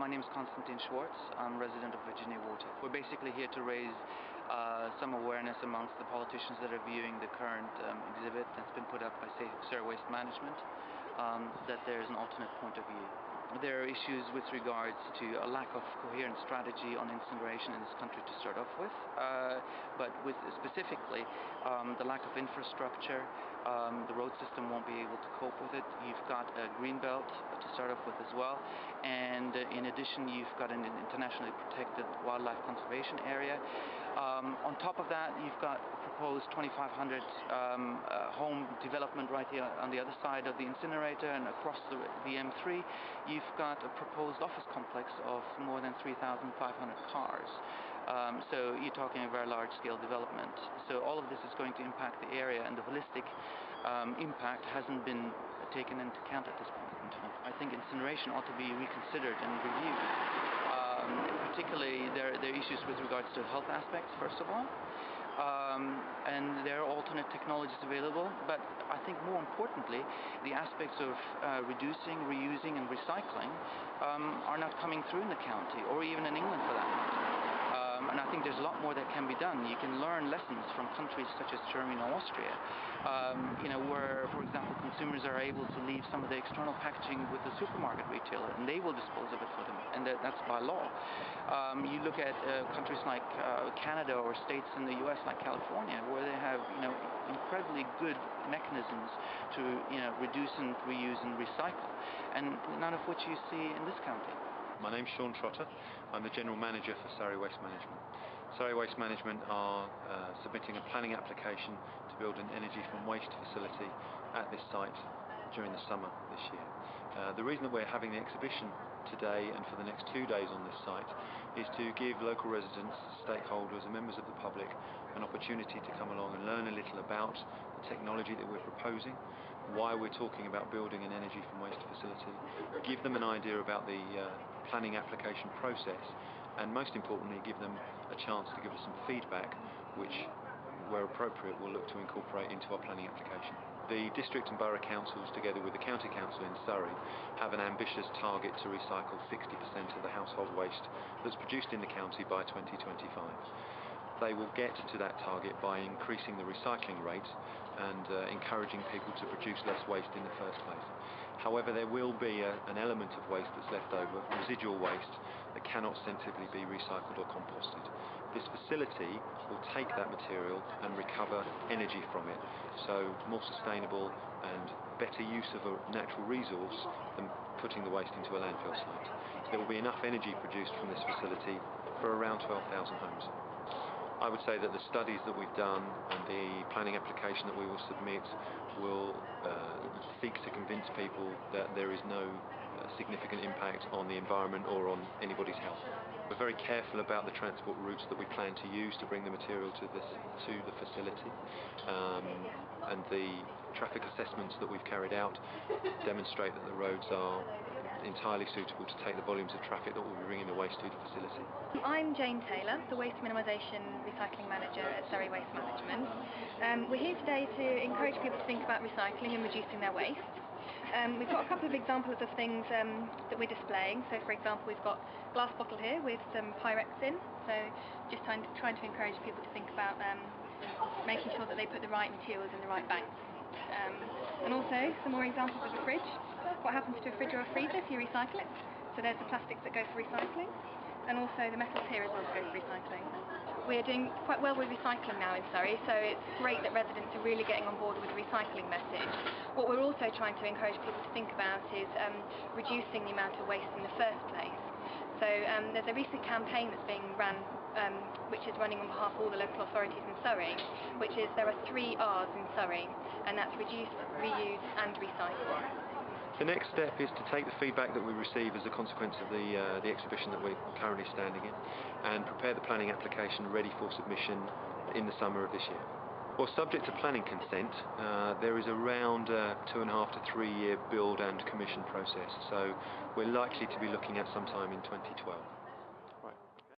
My name is Konstantin Schwartz. I'm resident of Virginia Water. We're basically here to raise some awareness amongst the politicians that are viewing the current exhibit that's been put up by Surrey Waste Management, that there's an alternate point of view. There are issues with regards to a lack of coherent strategy on incineration in this country to start off with, but with specifically the lack of infrastructure. The road system won't be able to cope with it. You've got a green belt to start off with as well, and in addition you've got an internationally protected wildlife conservation area. On top of that, you've got a proposed 2,500 home development right here on the other side of the incinerator, and across the M3 you've got a proposed office complex of more than 3,500 cars. So you're talking a very large-scale development. So all of this is going to impact the area, and the holistic impact hasn't been taken into account at this point in time. I think incineration ought to be reconsidered and reviewed. Particularly, there are issues with regards to health aspects, first of all. And there are alternate technologies available, but I think more importantly, the aspects of reducing, reusing and recycling are not coming through in the county, or even in England for that matter. And I think there's a lot more that can be done. You can learn lessons from countries such as Germany or Austria, where, for example, consumers are able to leave some of the external packaging with the supermarket retailer, and they will dispose of it for them, and that's by law. You look at countries like Canada or states in the US like California, where they have incredibly good mechanisms to reduce and reuse and recycle, and none of which you see in this county. My name's Sean Trotter. I'm the General Manager for Surrey Waste Management. Surrey Waste Management are submitting a planning application to build an energy from waste facility at this site during the summer this year. The reason that we're having the exhibition today and for the next 2 days on this site is to give local residents, stakeholders and members of the public an opportunity to come along and learn a little about the technology that we're proposing, why we're talking about building an energy from waste facility, give them an idea about the planning application process, and most importantly give them a chance to give us some feedback which, where appropriate, we'll look to incorporate into our planning application. The district and borough councils, together with the county council in Surrey, have an ambitious target to recycle 60% of the household waste that's produced in the county by 2025. They will get to that target by increasing the recycling rate and encouraging people to produce less waste in the first place. However, there will be an element of waste that's left over, residual waste, that cannot sensibly be recycled or composted. This facility will take that material and recover energy from it, so more sustainable and better use of a natural resource than putting the waste into a landfill site. There will be enough energy produced from this facility for around 12,000 homes. I would say that the studies that we've done and the planning application that we will submit will seek to convince people that there is no significant impact on the environment or on anybody's health. We're very careful about the transport routes that we plan to use to bring the material to the facility, and the traffic assessments that we've carried out demonstrate that the roads are entirely suitable to take the volumes of traffic that will be bringing the waste to the facility. I'm Jane Taylor, the Waste Minimisation Recycling Manager at Surrey Waste Management. We're here today to encourage people to think about recycling and reducing their waste. We've got a couple of examples of things that we're displaying. So for example, we've got a glass bottle here with some Pyrex in, so just trying to encourage people to think about making sure that they put the right materials in the right banks. And also some more examples of a fridge. What happens to a fridge or a freezer if you recycle it? So there's the plastics that go for recycling, and also the metals here as well go for recycling. We're doing quite well with recycling now in Surrey, so it's great that residents are really getting on board with the recycling message. What we're also trying to encourage people to think about is reducing the amount of waste in the first place. So there's a recent campaign that's being run, which is running on behalf of all the local authorities in Surrey, which is there are 3 R's in Surrey, and that's reduce, reuse and recycle. The next step is to take the feedback that we receive as a consequence of the exhibition that we're currently standing in and prepare the planning application ready for submission in the summer of this year. Well, subject to planning consent, there is around a 2.5 to 3 year build and commission process, so we're likely to be looking at sometime in 2012.